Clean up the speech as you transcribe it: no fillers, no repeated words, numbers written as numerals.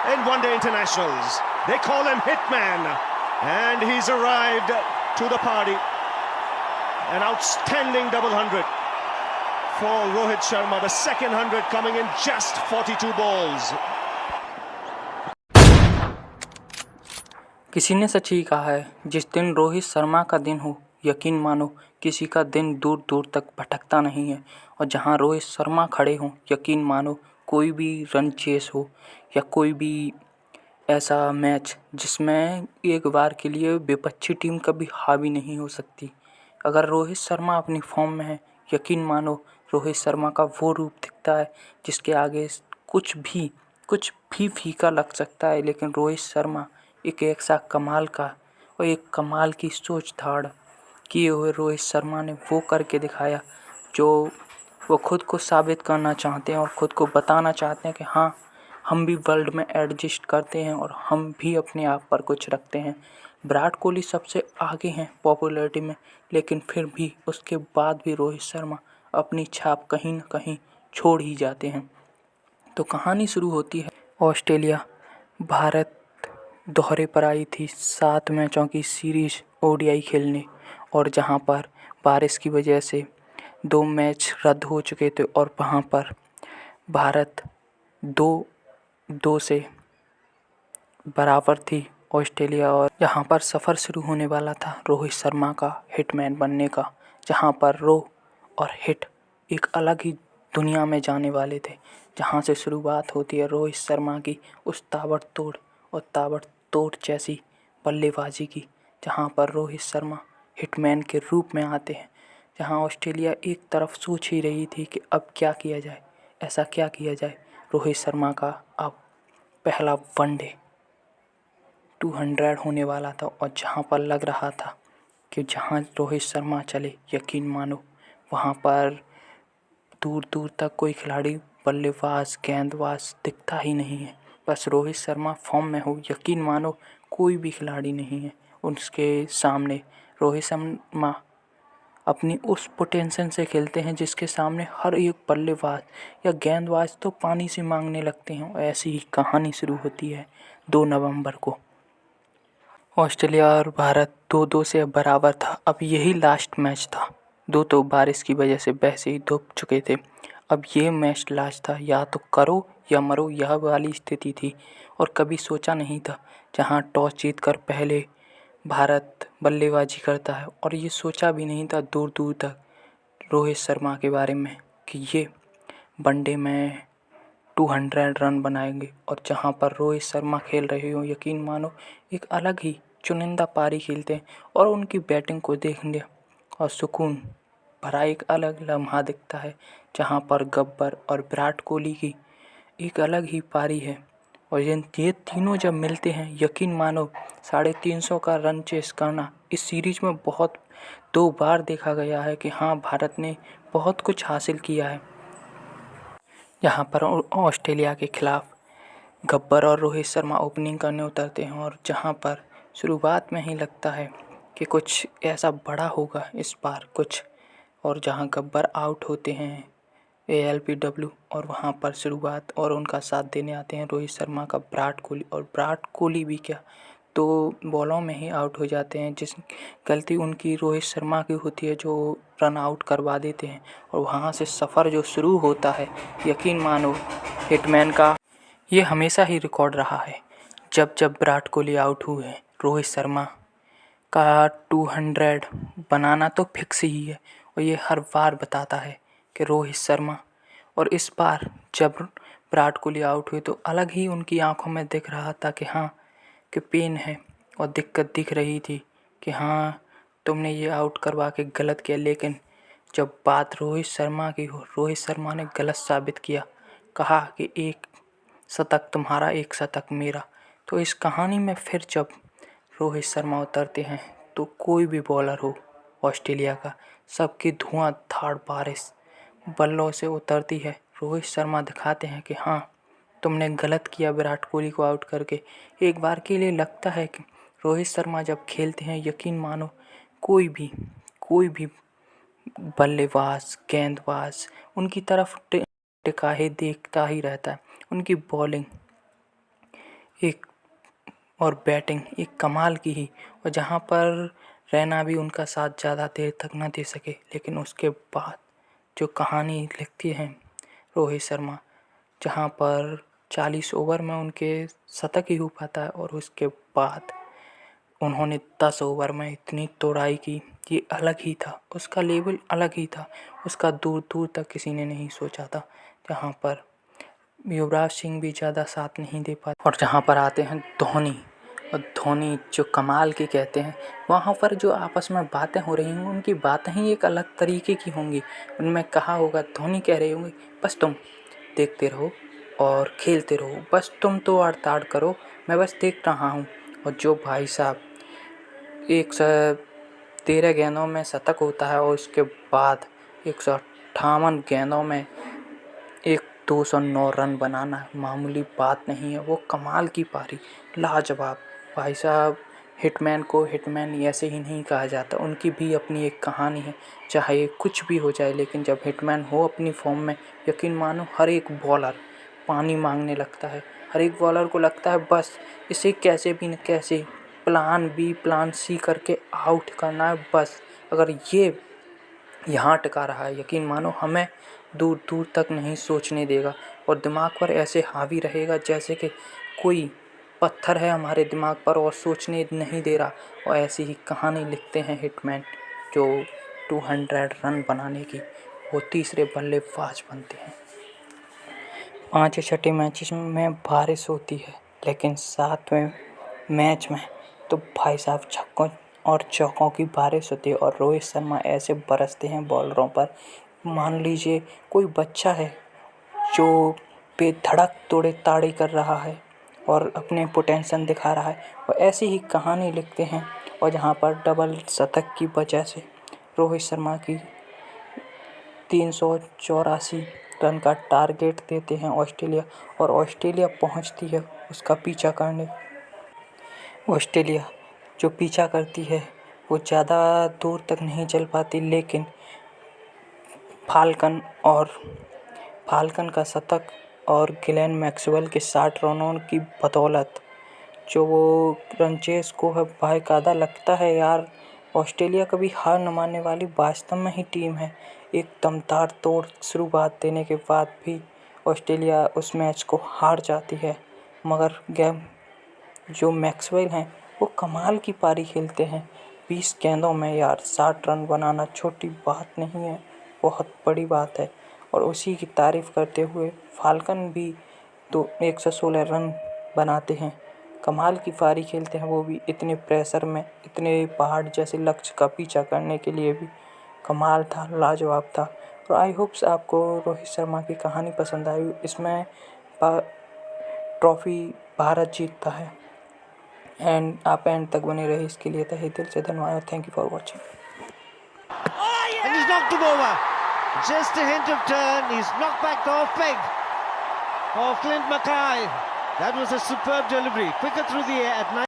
in one-day internationals. They call him Hitman, and he's arrived to the party. An outstanding double hundred for Rohit Sharma. The second hundred coming in just 42 balls. किसी ने सच ही कहा है, जिस दिन रोहित शर्मा का दिन हो, यकीन मानो किसी का दिन दूर दूर तक भटकता नहीं है। और जहां रोहित शर्मा खड़े हों, यकीन मानो कोई भी रन चेस हो या कोई भी ऐसा मैच जिसमें एक बार के लिए विपक्षी टीम कभी हावी नहीं हो सकती। अगर रोहित शर्मा अपनी फॉर्म में है, यकीन मानो रोहित शर्मा का वो रूप दिखता है जिसके आगे कुछ भी फीका लग सकता है, लेकिन रोहित शर्मा एक ऐसा कमाल का और एक कमाल की सोच धाड़ किए हुए रोहित शर्मा ने वो करके दिखाया जो वो खुद को साबित करना चाहते हैं और खुद को बताना चाहते हैं कि हाँ, हम भी वर्ल्ड में एडजस्ट करते हैं और हम भी अपने आप पर कुछ रखते हैं। विराट कोहली सबसे आगे हैं पॉपुलैरिटी में, लेकिन फिर भी उसके बाद भी रोहित शर्मा अपनी छाप कहीं न कहीं छोड़ ही जाते हैं। तो कहानी शुरू होती है ऑस्ट्रेलिया भारत दौरे पर आई थी 7 मैचों की सीरीज ओडीआई खेलने, और जहां पर बारिश की वजह से 2 मैच रद्द हो चुके थे और वहां पर भारत 2-2 से बराबर थी ऑस्ट्रेलिया। और यहाँ पर सफ़र शुरू होने वाला था रोहित शर्मा का हिटमैन बनने का, जहाँ पर रो और हिट एक अलग ही दुनिया में जाने वाले थे। जहाँ से शुरुआत होती है रोहित शर्मा की उस ताबड़तोड़ जैसी बल्लेबाजी की, जहाँ पर रोहित शर्मा हिटमैन के रूप में आते हैं। जहाँ ऑस्ट्रेलिया एक तरफ सोच ही रही थी कि अब क्या किया जाए, ऐसा क्या किया जाए। रोहित शर्मा का अब पहला वनडे 200 होने वाला था, और जहाँ पर लग रहा था कि जहाँ रोहित शर्मा चले, यकीन मानो वहाँ पर दूर दूर तक कोई खिलाड़ी बल्लेबाज गेंदबाज दिखता ही नहीं है। बस रोहित शर्मा फॉर्म में हो, यकीन मानो कोई भी खिलाड़ी नहीं है उसके सामने। रोहित शर्मा अपनी उस पोटेंशियल से खेलते हैं जिसके सामने हर एक बल्लेबाज या गेंदबाज तो पानी से मांगने लगते हैं। ऐसी ही कहानी शुरू होती है 2 नवंबर को। ऑस्ट्रेलिया और भारत 2-2 से बराबर था। अब यही लास्ट मैच था। 2 तो बारिश की वजह से वैसे ही धुप चुके थे। अब ये मैच लास्ट था, या तो करो या मरो, यह वाली स्थिति थी। और कभी सोचा नहीं था, जहां टॉस जीतकर पहले भारत बल्लेबाजी करता है, और ये सोचा भी नहीं था दूर दूर तक रोहित शर्मा के बारे में कि ये वनडे में 200 रन बनाएंगे। और जहां पर रोहित शर्मा खेल रहे हो, यकीन मानो एक अलग ही चुनिंदा पारी खेलते हैं, और उनकी बैटिंग को देखने और सुकून भरा एक अलग लम्हा दिखता है, जहां पर गब्बर और विराट कोहली की एक अलग ही पारी है। और ये तीनों जब मिलते हैं, यकीन मानो 350 का रन चेस करना इस सीरीज में बहुत 2 बार देखा गया है कि हाँ, भारत ने बहुत कुछ हासिल किया है। यहाँ पर ऑस्ट्रेलिया के खिलाफ गब्बर और रोहित शर्मा ओपनिंग करने उतरते हैं, और जहाँ पर शुरुआत में ही लगता है कि कुछ ऐसा बड़ा होगा इस बार कुछ, और जहाँ गब्बर आउट होते हैं ALBW, और वहाँ पर शुरुआत और उनका साथ देने आते हैं रोहित शर्मा का विराट कोहली। और विराट कोहली भी क्या 2 बॉलों में ही आउट हो जाते हैं, जिस गलती उनकी रोहित शर्मा की होती है जो रन आउट करवा देते हैं। और वहाँ से सफ़र जो शुरू होता है, यकीन मानो हिटमैन का ये हमेशा ही रिकॉर्ड रहा है। जब जब विराट कोहली आउट हुए, रोहित शर्मा का 200 बनाना तो फिक्स ही है, और ये हर बार बताता है कि रोहित शर्मा। और इस बार जब विराट कोहली आउट हुए तो अलग ही उनकी आंखों में दिख रहा था कि हाँ, कि पेन है, और दिक्कत दिख रही थी कि हाँ, तुमने ये आउट करवा के गलत किया। लेकिन जब बात रोहित शर्मा की हो, रोहित शर्मा ने गलत साबित किया, कहा कि 1 शतक तुम्हारा 1 शतक मेरा। तो इस कहानी में फिर जब रोहित शर्मा उतरते हैं तो कोई भी बॉलर हो ऑस्ट्रेलिया का, सबकी धुआंधार बारिश बल्लों से उतरती है। रोहित शर्मा दिखाते हैं कि हाँ, तुमने गलत किया विराट कोहली को आउट करके। एक बार के लिए लगता है कि रोहित शर्मा जब खेलते हैं, यकीन मानो कोई भी बल्लेबाज गेंदबाज उनकी तरफ टिका ही देखता ही रहता है। उनकी बॉलिंग एक और बैटिंग एक कमाल की ही, और जहाँ पर रैना भी उनका साथ ज़्यादा देर तक न दे सके, लेकिन उसके बाद जो कहानी लिखती है रोहित शर्मा, जहाँ पर 40 ओवर में उनके शतक ही हो पाता है और उसके बाद उन्होंने 10 ओवर में इतनी तोड़ाई की, ये अलग ही था, उसका लेवल अलग ही था, उसका दूर दूर तक किसी ने नहीं सोचा था। जहाँ पर युवराज सिंह भी ज़्यादा साथ नहीं दे पाते, और जहाँ पर आते हैं धोनी, और धोनी जो कमाल के कहते हैं, वहाँ पर जो आपस में बातें हो रही होंगी उनकी बातें ही एक अलग तरीके की होंगी। उनमें कहा होगा, धोनी कह रहे होंगे बस तुम देखते रहो और खेलते रहो, बस तुम तो आड़ करो, मैं बस देख रहा हूँ। और जो भाई साहब 113 गेंदों में शतक होता है और उसके बाद 158 गेंदों में 209 रन बनाना मामूली बात नहीं है। वो कमाल की पारी, लाजवाब। भाई साहब हिटमैन को हिटमैन ऐसे ही नहीं कहा जाता, उनकी भी अपनी एक कहानी है, चाहे कुछ भी हो जाए, लेकिन जब हिटमैन हो अपनी फॉर्म में, यकीन मानो हर एक बॉलर पानी मांगने लगता है। हर एक बॉलर को लगता है बस इसे कैसे भी न कैसे प्लान बी प्लान सी करके आउट करना है। बस अगर ये यहाँ टिका रहा है, यकीन मानो हमें दूर दूर तक नहीं सोचने देगा, और दिमाग पर ऐसे हावी रहेगा जैसे कि कोई पत्थर है हमारे दिमाग पर और सोचने नहीं दे रहा। और ऐसी ही कहानी लिखते हैं हिटमैन, जो 200 रन बनाने की वो तीसरे बल्लेबाज बनते हैं। 5 छठे मैचेस में बारिश होती है, लेकिन 7वें मैच में तो भाई साहब छक्कों और चौकों की बारिश होती है, और रोहित शर्मा ऐसे बरसते हैं बॉलरों पर। मान लीजिए कोई बच्चा है जो बेधड़क तोड़े ताड़ी कर रहा है और अपने पोटेंशियल दिखा रहा है, और ऐसी ही कहानी लिखते हैं। और जहाँ पर डबल शतक की वजह से रोहित शर्मा की 384 रन का टारगेट देते हैं ऑस्ट्रेलिया, और ऑस्ट्रेलिया पहुंचती है उसका पीछा करने। ऑस्ट्रेलिया जो पीछा करती है वो ज़्यादा दूर तक नहीं चल पाती, लेकिन फाल्कन का शतक और ग्लेन मैक्सवेल के 60 रनों की बदौलत जो वो रनचेस को है बाकायदा लगता है यार, ऑस्ट्रेलिया कभी हार न मानने वाली वास्तव में ही टीम है। एक दमदार तोड़ शुरुआत देने के बाद भी ऑस्ट्रेलिया उस मैच को हार जाती है, मगर जो मैक्सवेल हैं वो कमाल की पारी खेलते हैं। 20 गेंदों में यार 60 रन बनाना छोटी बात नहीं है, बहुत बड़ी बात है। और उसी की तारीफ करते हुए फाल्कन भी तो 116 रन बनाते हैं, कमाल की पारी खेलते हैं वो भी, इतने प्रेशर में, इतने पहाड़ जैसे लक्ष्य का पीछा करने के लिए भी कमाल था, लाजवाब था। और आई होप्स आपको रोहित शर्मा की कहानी पसंद आई। इसमें ट्रॉफी भारत जीतता है, एंड आप एंड तक बने रहे इसके लिए तहे दिल से धन्यवाद। Thank you for watching. And he's knocked him over. Just a hint of turn. He's knocked back the off peg of Clint Mackay. That was a superb delivery. Quicker through the air at 9.